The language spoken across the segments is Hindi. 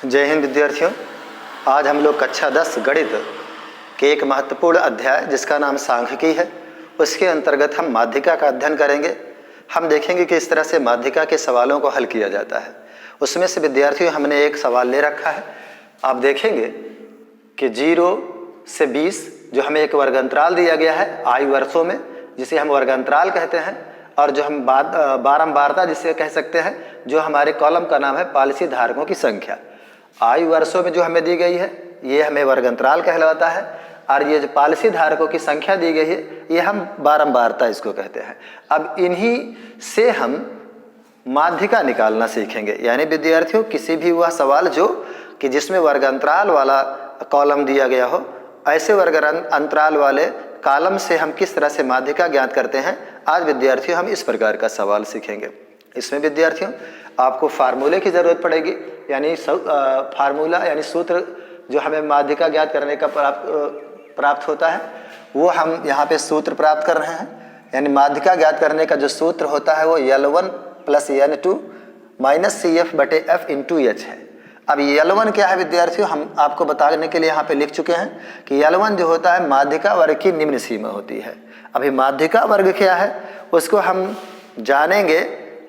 जय हिंद विद्यार्थियों। आज हम लोग कक्षा 10 गणित के एक महत्वपूर्ण अध्याय जिसका नाम सांख्यिकी है, उसके अंतर्गत हम माध्यिका का अध्ययन करेंगे। हम देखेंगे कि इस तरह से माध्यिका के सवालों को हल किया जाता है। उसमें से विद्यार्थियों हमने एक सवाल ले रखा है। आप देखेंगे कि 0 से 20 जो हमें एक वर्ग अंतराल दिया गया है आयु वर्षों में, जिसे हम वर्ग अंतराल कहते हैं, और जो हम बारंबारता जिसे कह सकते हैं, जो हमारे कॉलम का नाम है पॉलिसी धारकों की संख्या। आयु वर्षों में जो हमें दी गई है ये हमें वर्ग अंतराल कहलाता है, और ये जो पॉलिसी धारकों की संख्या दी गई है ये हम बारंबारता इसको कहते हैं। अब इन्हीं से हम माध्यिका निकालना सीखेंगे। यानी विद्यार्थियों किसी भी वह सवाल जो कि जिसमें वर्ग अंतराल वाला कॉलम दिया गया हो, ऐसे वर्ग अंतराल वाले कॉलम से हम किस तरह से माध्यिका ज्ञात करते हैं, आज विद्यार्थियों हम इस प्रकार का सवाल सीखेंगे। इसमें विद्यार्थियों आपको फार्मूले की ज़रूरत पड़ेगी, यानी फार्मूला यानी सूत्र जो हमें माध्यिका ज्ञात करने का प्राप्त होता है, वो हम यहाँ पे सूत्र प्राप्त कर रहे हैं। यानी माध्यिका ज्ञात करने का जो सूत्र होता है वो L1 + N2 - CF/F × H है। अब L1 क्या है विद्यार्थियों, हम आपको बताने के लिए यहाँ पे लिख चुके हैं कि L1 जो होता है माध्यिका वर्ग की निम्न सीमा होती है। अभी माध्यिका वर्ग क्या है उसको हम जानेंगे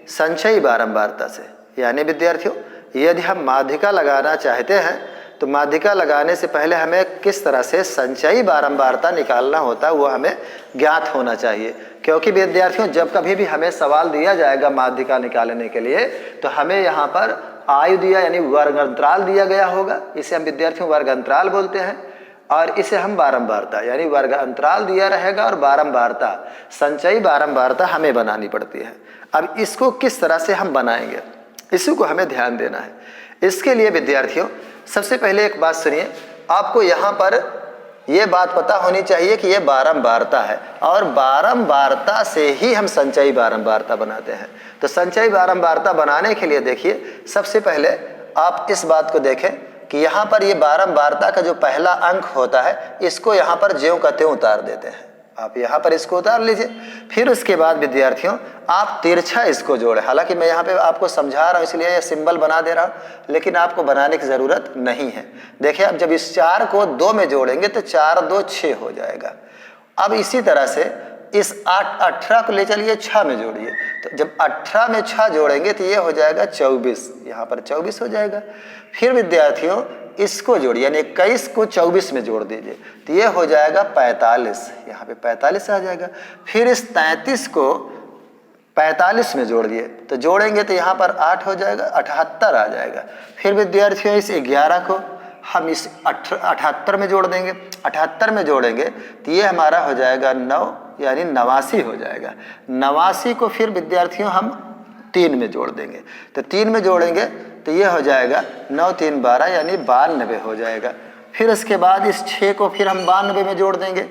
संचयी बारंबारता से। यानी विद्यार्थियों यदि हम माध्यिका लगाना चाहते हैं तो माध्यिका लगाने से पहले हमें किस तरह से संचयी बारंबारता निकालना होता है वो हमें ज्ञात होना चाहिए। क्योंकि विद्यार्थियों जब कभी भी हमें सवाल दिया जाएगा माध्यिका निकालने के लिए तो हमें यहाँ पर आयु दिया यानी वर्ग अंतराल दिया गया होगा, इसे हम विद्यार्थियों वर्ग अंतराल बोलते हैं, और इसे हम बारंबारता यानी वर्ग अंतराल दिया रहेगा और बारंबारता संचयी बारंबारता हमें बनानी पड़ती है। अब इसको किस तरह से हम बनाएंगे इसी को हमें ध्यान देना है। इसके लिए विद्यार्थियों सबसे पहले एक बात सुनिए, आपको यहाँ पर ये बात पता होनी चाहिए कि ये बारंबारता है और बारंबारता से ही हम संचयी बारंबारता बनाते हैं। तो संचयी बारंबारता बनाने के लिए देखिए सबसे पहले आप इस बात को देखें कि यहाँ पर ये बारंबारता का जो पहला अंक होता है इसको यहाँ पर ज्यों का त्यों उतार देते हैं। आप यहाँ पर इसको उतार लीजिए। फिर उसके बाद विद्यार्थियों आप तिरछा इसको जोड़ें। हालांकि मैं यहाँ पे आपको समझा रहा हूँ इसलिए ये सिंबल बना दे रहा हूँ, लेकिन आपको बनाने की ज़रूरत नहीं है। देखिए अब जब इस 4 को 2 में जोड़ेंगे तो 4 2 6 हो जाएगा। अब इसी तरह से इस 18 को ले चलिए 6 में जोड़िए, तो जब 18 में 6 जोड़ेंगे तो ये हो जाएगा 24, यहाँ पर 24 हो जाएगा। फिर विद्यार्थियों इसको जोड़िए यानी 21 को 24 में जोड़ दीजिए तो ये हो जाएगा 45, यहाँ पे 45 आ जाएगा। फिर इस 33 को 45 में जोड़ दिए तो जोड़ेंगे तो यहाँ पर 8 हो जाएगा, 78 आ जाएगा। फिर विद्यार्थियों इस 11 को हम इस 78 में जोड़ देंगे, 78 में जोड़ेंगे तो ये हमारा हो जाएगा 9 यानी 89 हो जाएगा। 89 को फिर विद्यार्थियों हम 3 में जोड़ देंगे तो 3 में जोड़ेंगे तो ये हो जाएगा 9 3 12 यानी 92 हो जाएगा। फिर उसके बाद इस 6 को फिर हम 92 में जोड़ देंगे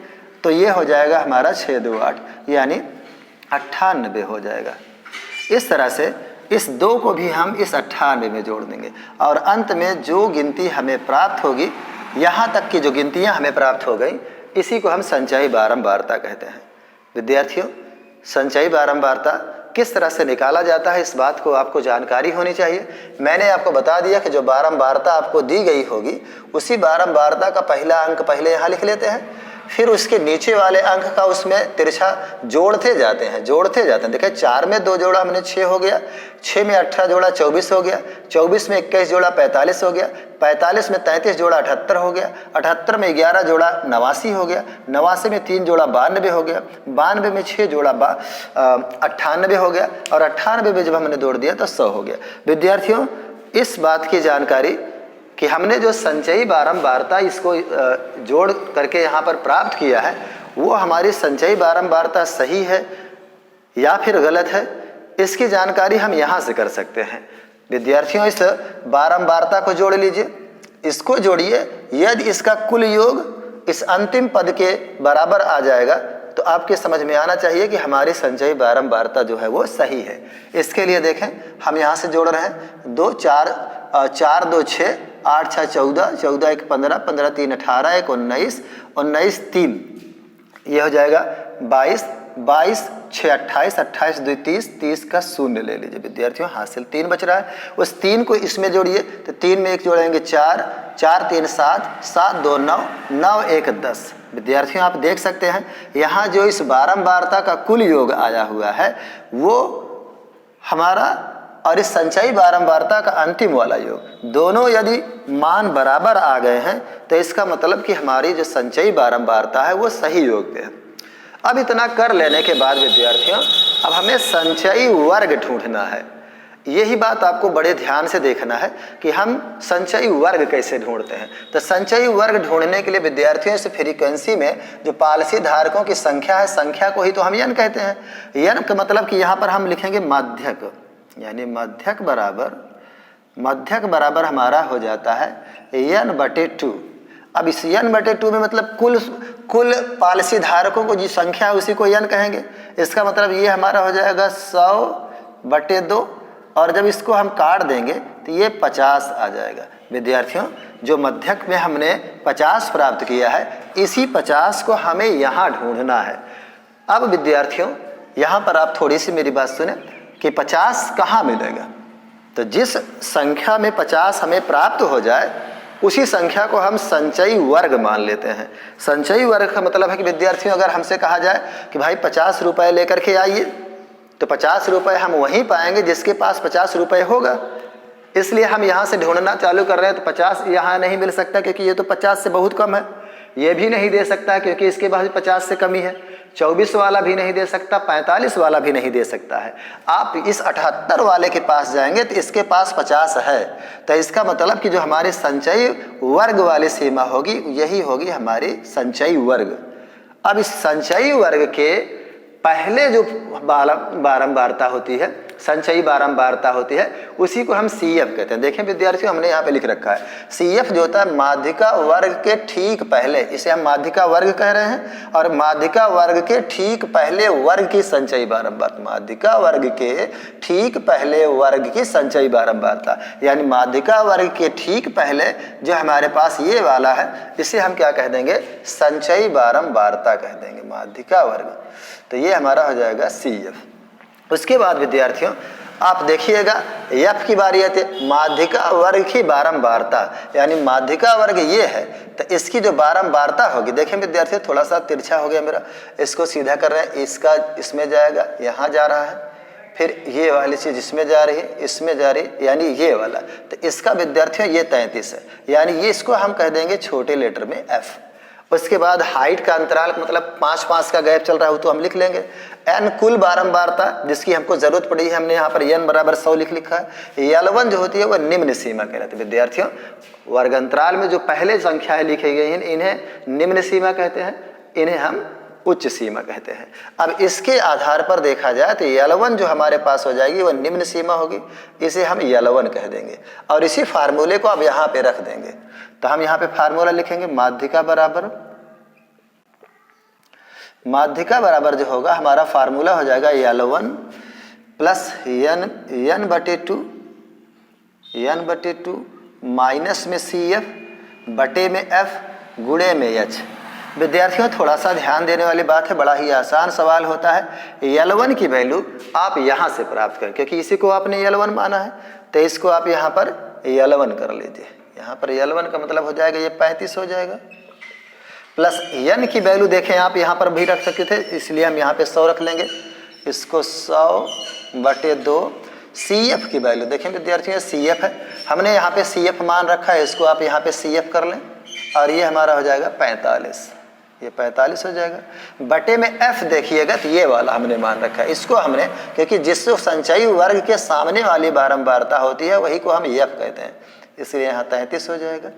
तो ये हो जाएगा हमारा 6 2 8 यानी 98 हो जाएगा। इस तरह से इस 2 को भी हम इस 98 में जोड़ देंगे और अंत में जो गिनती हमें प्राप्त होगी, यहाँ तक की जो गिनतियाँ हमें प्राप्त हो गई, इसी को हम संचयी बारंबारता कहते हैं। विद्यार्थियों संचयी बारंबारता किस तरह से निकाला जाता है इस बात को आपको जानकारी होनी चाहिए। मैंने आपको बता दिया कि जो बारंबारता आपको दी गई होगी उसी बारंबारता का पहला अंक पहले यहाँ लिख लेते हैं, फिर उसके नीचे वाले अंक का उसमें तिरछा जोड़ते जाते हैं। देखिए 4 में 2 जोड़ा हमने 6 हो गया, 6 में 18 जोड़ा 24 हो गया, 24 में 21 जोड़ा 45 हो गया, 45 में 33 जोड़ा 78 हो गया, 78 में 11 जोड़ा 89 हो गया, 89 में 3 जोड़ा 92 हो गया, 92 में 6 जोड़ा 98 हो गया, और 98 में जब हमने जोड़ दिया तो 100 हो गया। विद्यार्थियों इस बात की जानकारी कि हमने जो संचयी बारंबारता इसको जोड़ करके यहाँ पर प्राप्त किया है वो हमारी संचयी बारंबारता सही है या फिर गलत है, इसकी जानकारी हम यहाँ से कर सकते हैं। विद्यार्थियों इस बारंबारता को जोड़ लीजिए, इसको जोड़िए। यदि इसका कुल योग इस अंतिम पद के बराबर आ जाएगा तो आपके समझ में आना चाहिए कि हमारी संचयी बारंबारता जो है वो सही है। इसके लिए देखें हम यहाँ से जोड़ रहे हैं 2 4 4 2 6 8 6 14 14 1 15 15 3 18 1 19 19 3 ये हो जाएगा 22 22 6 28, 28 2 30, 30 का शून्य ले लीजिए विद्यार्थियों, हासिल 3 बच रहा है। उस 3 को इसमें जोड़िए तो 3 में 1 जोड़ेंगे 4, 4 3 7, 7 2 9, 9 1 10। विद्यार्थियों आप देख सकते हैं यहाँ जो इस बारंबारता का कुल योग आया हुआ है वो हमारा और इस संचयी बारंबारता का अंतिम वाला योग, दोनों यदि मान बराबर आ गए हैं तो इसका मतलब कि हमारी जो संचयी बारंबारता है वो सही योग पे है। अब इतना कर लेने के बाद विद्यार्थियों अब हमें संचयी वर्ग ढूंढना है। यही बात आपको बड़े ध्यान से देखना है कि हम संचयी वर्ग कैसे ढूंढते हैं। तो संचयी वर्ग ढूंढने के लिए विद्यार्थियों इस फ्रीक्वेंसी में जो पॉलिसी धारकों की संख्या है, संख्या को ही तो हम यन कहते हैं। यन का मतलब कि यहाँ पर हम लिखेंगे माध्यक, यानी माध्यक बराबर हमारा हो जाता है n/2। अब इस n/2 में मतलब कुल पॉलिसी धारकों को जो संख्या है उसी को n कहेंगे। इसका मतलब ये हमारा हो जाएगा 100/2 और जब इसको हम काट देंगे तो ये 50 आ जाएगा। विद्यार्थियों जो मध्यक में हमने 50 प्राप्त किया है इसी 50 को हमें यहाँ ढूंढना है। अब विद्यार्थियों यहाँ पर आप थोड़ी सी मेरी बात सुने कि 50 कहाँ मिलेगा। तो जिस संख्या में 50 हमें प्राप्त हो जाए उसी संख्या को हम संचयी वर्ग मान लेते हैं। संचयी वर्ग का मतलब है कि विद्यार्थियों अगर हमसे कहा जाए कि भाई 50 रुपये लेकर के आइए तो 50 रुपये हम वहीं पाएंगे जिसके पास 50 रुपये होगा। इसलिए हम यहाँ से ढूंढना चालू कर रहे हैं। तो 50 यहाँ नहीं मिल सकता क्योंकि ये तो 50 से बहुत कम है। ये भी नहीं दे सकता क्योंकि इसके पास 50 से कम ही है। 24 वाला भी नहीं दे सकता, 45 वाला भी नहीं दे सकता है। आप इस 78 वाले के पास जाएंगे तो इसके पास 50 है। तो इसका मतलब कि जो हमारी संचयी वर्ग वाली सीमा होगी यही होगी हमारी संचयी वर्ग। अब इस संचयी वर्ग के पहले जो बारंबारता होती है, संचयी बारंबारता होती है, उसी को हम CF कहते हैं। देखें विद्यार्थियों हमने यहाँ पे लिख रखा है CF जो होता है माध्यिका वर्ग के ठीक पहले, इसे हम माध्यिका वर्ग कह रहे हैं। और माध्यिका वर्ग के ठीक पहले वर्ग की संचयी बारंबारता, माध्यिका वर्ग के ठीक पहले वर्ग की संचयी बारंबारता, यानी माध्यिका वर्ग के ठीक पहले जो हमारे पास ये वाला है इसे हम क्या कह देंगे, संचयी बारंबारता कह देंगे, माध्यिका वर्ग। तो ये हमारा हो जाएगा CF। उसके बाद विद्यार्थियों आप देखिएगा F की बारी आती है, माध्यिका वर्ग की बारंबारता, यानी माध्यिका वर्ग ये है तो इसकी जो बारंबारता होगी, देखें विद्यार्थियों थोड़ा सा तिरछा हो गया मेरा, इसको सीधा कर रहे हैं, इसका इसमें जाएगा, यहाँ जा रहा है, फिर ये वाली चीज़ इसमें जा रही है, इसमें जा रही है, यानी ये वाला। तो इसका विद्यार्थियों ये 33 है, यानी ये इसको हम कह देंगे छोटे लेटर में F। उसके बाद हाइट का अंतराल मतलब 5-5 का गैप चल रहा है वो तो हम लिख लेंगे। n कुल बारंबारता जिसकी हमको जरूरत पड़ी है, हमने यहाँ पर n बराबर 100 लिख लिखा है। L1 जो होती है वह निम्न सीमा कहलाती है। विद्यार्थियों वर्ग अंतराल में जो पहले संख्याएं लिखी गई हैं इन्हें निम्न सीमा कहते हैं, इन्हें हम उच्च सीमा कहते हैं। अब इसके आधार पर देखा जाए तो L1 जो हमारे पास हो जाएगी वह निम्न सीमा होगी, इसे हम L1 कह देंगे और इसी फार्मूले को अब यहाँ पे रख देंगे। तो हम यहाँ पे फार्मूला लिखेंगे माध्यिका बराबर जो होगा हमारा फार्मूला हो जाएगा L1 प्लस n/2 माइनस में CF बटे में F गुणे में H। विद्यार्थियों थोड़ा सा ध्यान देने वाली बात है, बड़ा ही आसान सवाल होता है। L1 की वैल्यू आप यहाँ से प्राप्त करें क्योंकि इसी को आपने L1 माना है, तो इसको आप यहाँ पर L1 कर लीजिए। यहाँ पर L1 का मतलब हो जाएगा ये 35 हो जाएगा, प्लस n की वैल्यू देखें आप यहाँ पर भी रख सकते थे, इसलिए हम यहाँ पे 100 रख लेंगे, इसको 100/2। CF की वैल्यू देखें विद्यार्थियों CF है, हमने यहाँ पे CF मान रखा है, इसको आप यहाँ पे CF कर लें और ये हमारा हो जाएगा 45, ये 45 हो जाएगा। बटे में F देखिएगा तो ये वाला हमने मान रखा है, इसको हमने क्योंकि जिससे संचयी वर्ग के सामने वाली बारंबारता होती है वही को हम F कहते हैं, इसलिए यहाँ 33 हो जाएगा।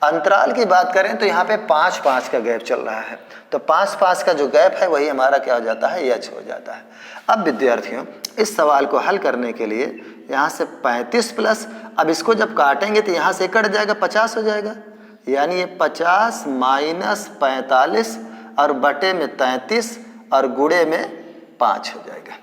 अंतराल की बात करें तो यहाँ पे 5-5 का गैप चल रहा है, तो 5-5 का जो गैप है वही हमारा क्या हो जाता है, H हो जाता है। अब विद्यार्थियों इस सवाल को हल करने के लिए यहाँ से 35 प्लस, अब इसको जब काटेंगे तो यहाँ से कट जाएगा 50 हो जाएगा, यानी ये 50 माइनस 45 और बटे में 33 और गुणे में 5 हो जाएगा।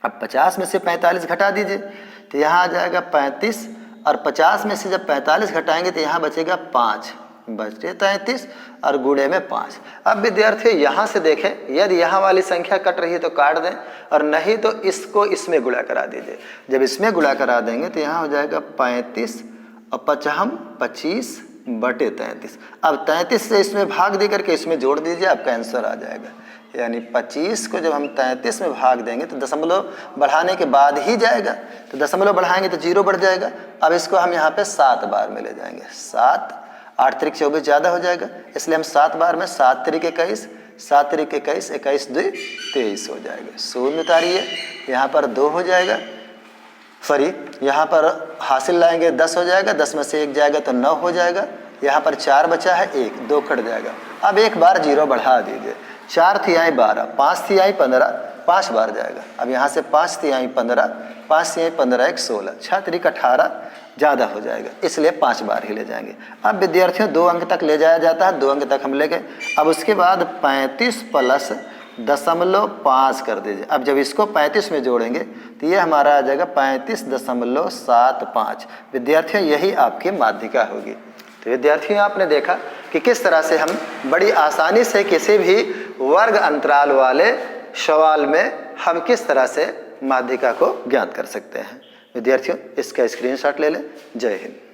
अब 50 में से 45 घटा दीजिए तो यहाँ आ जाएगा 35 और 50 में से जब 45 घटाएंगे तो यहाँ बचेगा 5 बचे 33 और गुणे में 5। अब विद्यार्थियों यहाँ से देखें, यदि यहाँ वाली संख्या कट रही है तो काट दें, और नहीं तो इसको इसमें गुणा करा दीजिए। जब इसमें गुणा करा देंगे तो यहाँ हो जाएगा 35 और 25 बटे 33। अब 33 से इसमें भाग दे करके इसमें जोड़ दीजिए, आपका आंसर आ जाएगा। यानी 25 को जब हम 33 में भाग देंगे तो दशमलव बढ़ाने के बाद ही जाएगा, तो दशमलव बढ़ाएंगे तो 0 बढ़ जाएगा। अब इसको हम यहाँ पे 7 बार में ले जाएंगे। 7 8 त्रिक 24 ज़्यादा हो जाएगा, इसलिए हम 7 बार में 7 त्रिक 21, 7 त्रिक 21, 21 2 23 हो जाएगा। शून्य उतारिए, यहाँ पर 2 हो जाएगा। सॉरी, यहाँ पर हासिल लाएंगे 10 हो जाएगा, 10 में से 1 जाएगा तो 9 हो जाएगा। यहाँ पर 4 बचा है, 1 2 कट जाएगा। अब एक बार 0 बढ़ा दीजिए। 4 तिहाई 12, 5 तिहाई 15, 5 बार जाएगा। अब यहाँ से 5 तिहाई 15, 5 तिहाई 15 1 16, 6 त्रिक 18 ज़्यादा हो जाएगा, इसलिए 5 बार ही ले जाएंगे। अब विद्यार्थियों 2 अंक तक ले जाया जाता है, 2 अंक तक हम ले गए। अब उसके बाद 35 प्लस 0.5 कर दीजिए। अब जब इसको 35 में जोड़ेंगे तो ये हमारा आ जाएगा 35.75। विद्यार्थियों यही आपकी माध्यिका होगी। तो विद्यार्थियों आपने देखा कि किस तरह से हम बड़ी आसानी से किसी भी वर्ग अंतराल वाले सवाल में हम किस तरह से माध्यिका को ज्ञात कर सकते हैं। विद्यार्थियों इसका स्क्रीनशॉट ले लें। जय हिंद।